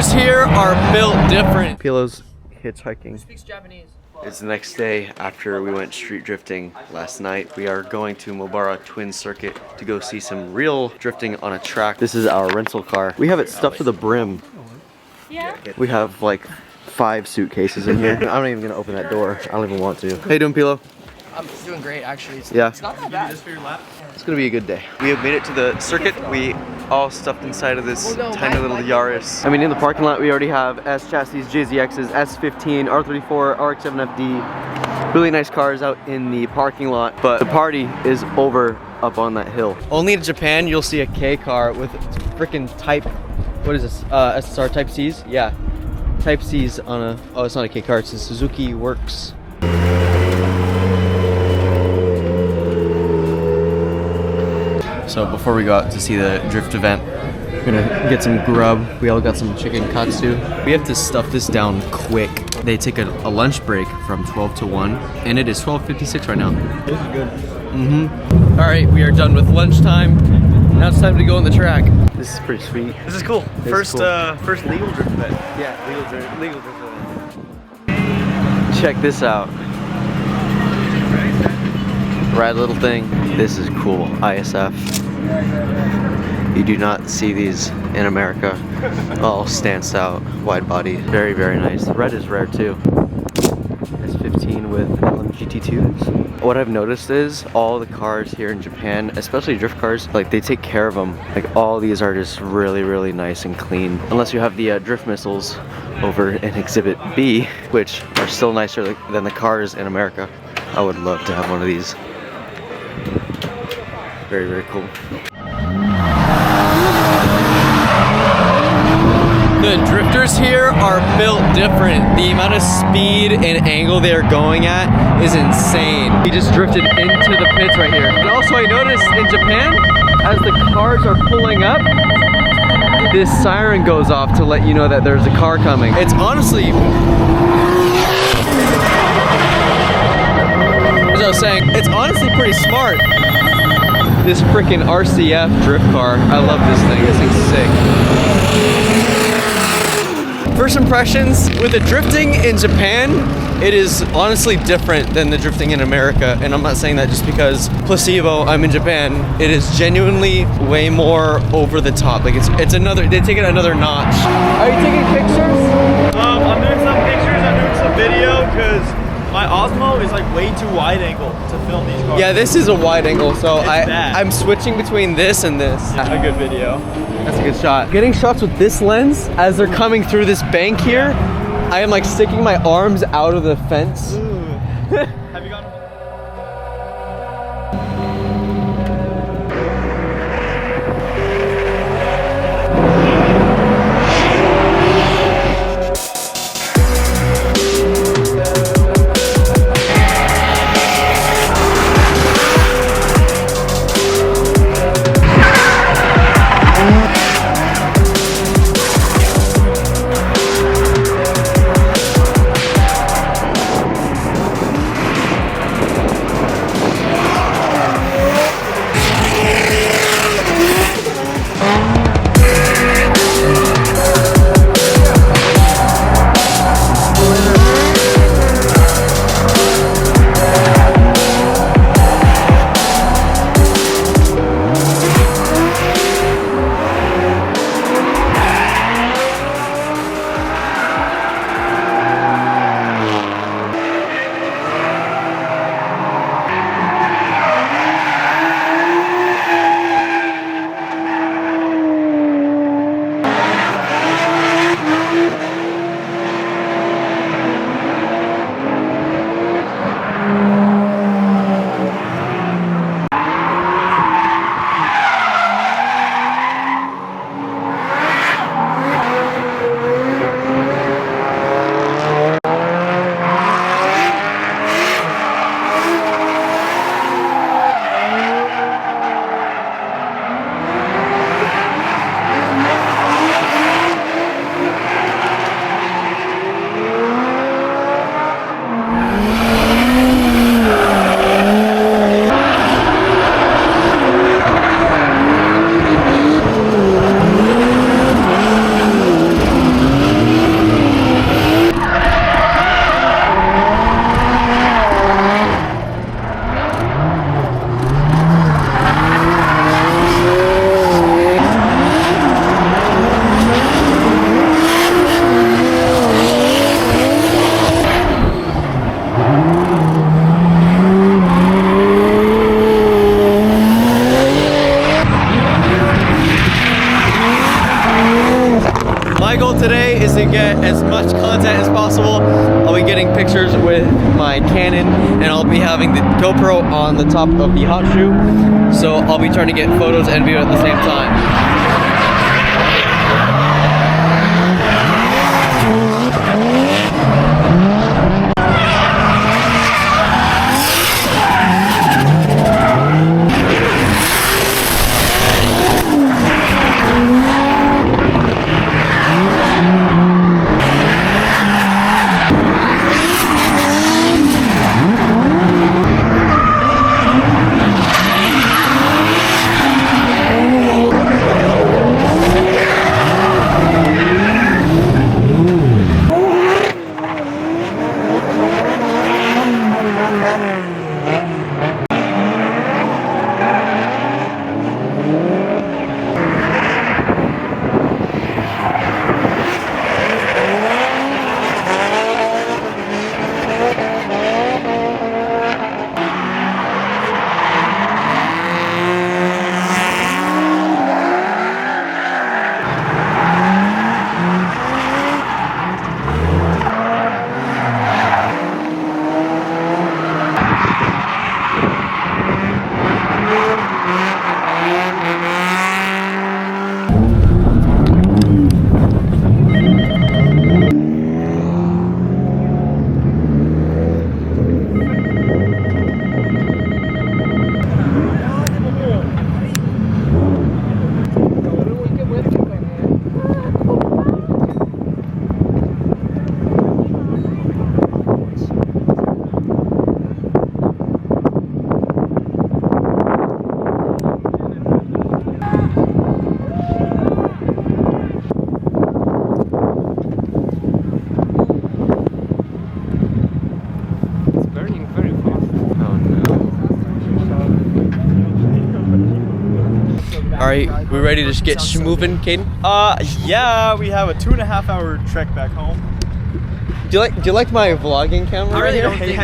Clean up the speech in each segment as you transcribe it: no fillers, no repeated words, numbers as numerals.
drifters here are built different. Pilo's hitchhiking. Who speaks Japanese? It's the next day after we went street drifting last night. We are going to Mobara Twin Circuit to go see some real drifting on a track. This is our rental car. We have it stuffed to the brim. Yeah? We have like 5 suitcases in here. I'm not even gonna open that door. I don't even want to. How you doing, Pilo? I'm doing great, actually. It's Yeah. not that bad. It's gonna be a good day. We have made it to the circuit. We all stuffed inside of this tiny little Yaris. I mean, in the parking lot, we already have S chassis, JZXs, S15, R34, RX-7FD. Really nice cars out in the parking lot, but the party is over up on that hill. Only in Japan, you'll see a K car with freaking type, what is this? SSR Type C's? Yeah. Type C's on a, oh, it's not a K car, it's a Suzuki Works. So before we go out to see the drift event, we're gonna get some grub. We all got some chicken katsu. We have to stuff this down quick. They take a lunch break from 12 to 1, and it is 12:56 right now. This is good. Mm-hmm. All right, we are done with lunchtime. Now it's time to go on the track. This is pretty sweet. This is cool. First legal drift event. Yeah, legal drift event. Check this out. Rad little thing. This is cool. ISF. You do not see these in America. All stance out, wide body. Very, very nice. The red is rare too. S15 with LMGT2s. What I've noticed is all the cars here in Japan, especially drift cars, like they take care of them. Like all these are just really, really nice and clean. Unless you have the drift missiles over in Exhibit B, which are still nicer than the cars in America. I would love to have one of these. Very, very cool. The drifters here are built different. The amount of speed and angle they are going at is insane. We just drifted into the pits right here. And also I noticed in Japan, as the cars are pulling up, this siren goes off to let you know that there's a car coming. It's honestly, as I was saying, it's honestly pretty smart. This freaking RCF drift car. I love this thing. This thing's sick. First impressions with the drifting in Japan, it is honestly different than the drifting in America. And I'm not saying that just because placebo, I'm in Japan. It is genuinely way more over the top. Like it's another, they take it another notch. Are you taking pictures? I'm doing some pictures, I'm doing some video, because my Osmo is like way too wide angle to film these cars. Yeah, this is a wide angle, so bad. I'm switching between this and this. A good video. That's a good shot. Getting shots with this lens as they're coming through this bank here, I am like sticking my arms out of the fence. Have you gotten? My goal today is to get as much content as possible. I'll be getting pictures with my Canon, and I'll be having the GoPro on the top of the hot shoe. So I'll be trying to get photos and video at the same time. Alright, we ready to get moving, Caden? Yeah, we have a 2.5 hour trek back home. Do you like my vlogging camera? I really don't think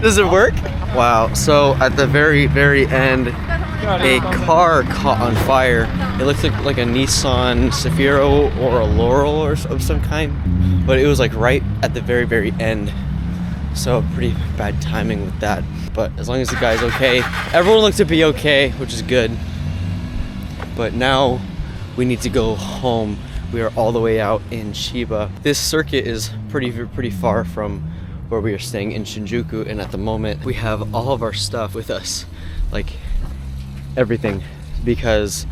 Does it work? Wow, so at the very end, a car caught on fire. It looks like a Nissan Safiro or a Laurel or of some kind, but it was like right at the very end. So pretty bad timing with that. But as long as the guy's okay, everyone looks to be okay, which is good. But now we need to go home. We are all the way out in Chiba. This circuit is pretty far from where we are staying in Shinjuku, and at the moment we have all of our stuff with us, like everything, because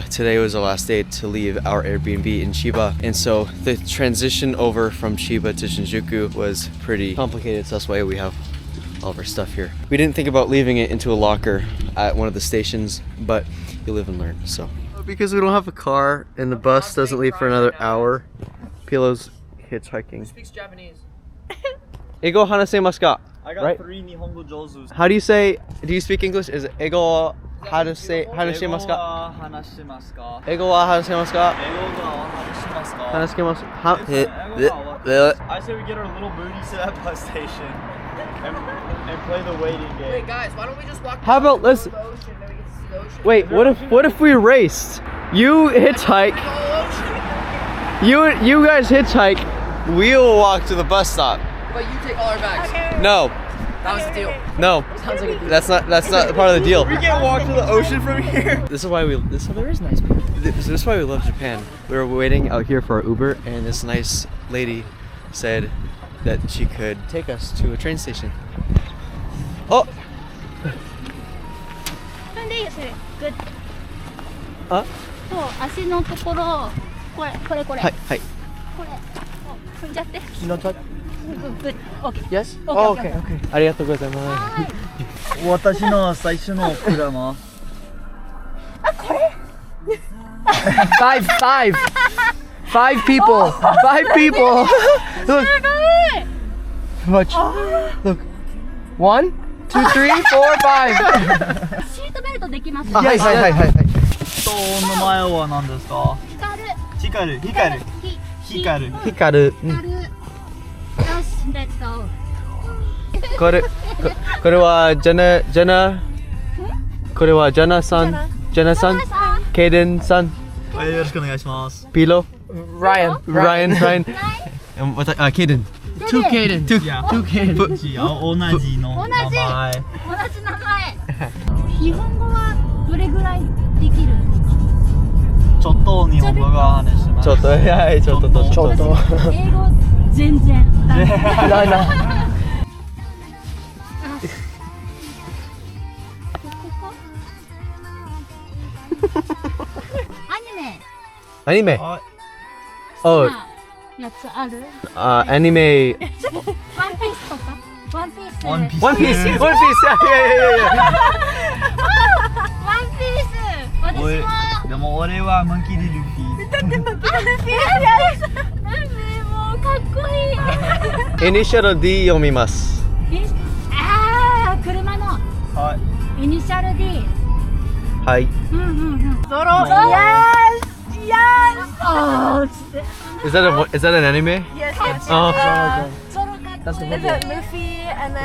today was the last day to leave our Airbnb in Chiba, and so the transition over from Chiba to Shinjuku was pretty complicated, so that's why we have all of our stuff here. We didn't think about leaving it into a locker at one of the stations, but you live and learn. So because we don't have a car and the bus doesn't leave for another hour, Pilo's hitchhiking. Who speaks Japanese? Ego hanasemasu ka? I got right? 3 Nihongo Jozus. How do you say, do you speak English? Is it ego hanasemasu ka? Hanashimasu ka? Ego wa hanasemasu ka? Hanashimasu ka? Hanasemasu. I say we get our little booties to that bus station and play the waiting game. Wait, guys, why don't we just walk? How about let's? to the ocean, then we get to see the ocean? Wait, what if we raced? You hitchhike. You guys hitchhike. We'll walk to the bus stop. But you take all our bags. No. That was the deal. No. Sounds like a deal. That's not part of the deal. We can't walk to the ocean from here. This is why we. There is nice people. This is why we love Japan. We were waiting out here for our Uber, and this nice lady said that she could take us to a train station. Oh. 踏んでいいよそれ。グッ。あ。そう足のところこれ。はいはい。これ。踏んじゃって。No touch. グッ。オッケー。 Yes. Oh, okay. Okay. ありがとうございます。私の最初の車。あこれ。Five people. 5 people. Look. すごい。 Much. Look. 1, 2, 3, 4, 5. シートベルトできます。はい。人の名前は何ですか？光る。光。光る。よし、レッツゴー。これはジャナこれはジャナさん、ケイデンさん。よろしくお願いします。 Pilo? Ryan. Ryan? And what's that? Caden. Two Caden. Two. Caden. 同じの名前。同じ名前。日本語はどれぐらいできるんですか？ちょっと日本語が話します。ちょっと、はい、ちょっと。英語全然ダメ。アニメ Anime. はい。 Oh, やつある？ anime. ワンピースとか？ワンピース。ワンピース One Piece. Yeah. ワンピース。私も。でも俺はモンキー・デ・ルフィ。なんでもうかっこいい。 Initial D 読みます。ああ、車のはイニシャル D。はい。ゾロ。Is that an anime? Yes, yes. Oh. ゾロかっこいい。 There's a Luffy and then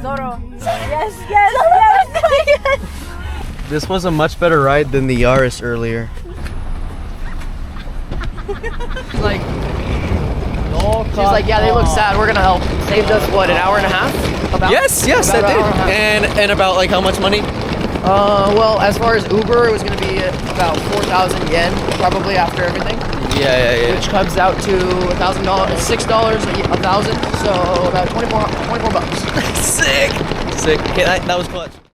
Zoro. Yes, yes, yes. This was a much better ride than the Yaris earlier. Like, she's like, yeah, they look sad. We're gonna help. Saved us what, an hour and a half? About? Yes, About that an hour and a half. did. And about like how much money? Well, as far as Uber, it was gonna be about 4,000 yen, probably after everything, Yeah. which comes out to $1,000, $6 a thousand, so about 24 bucks. Sick. Okay, that was clutch.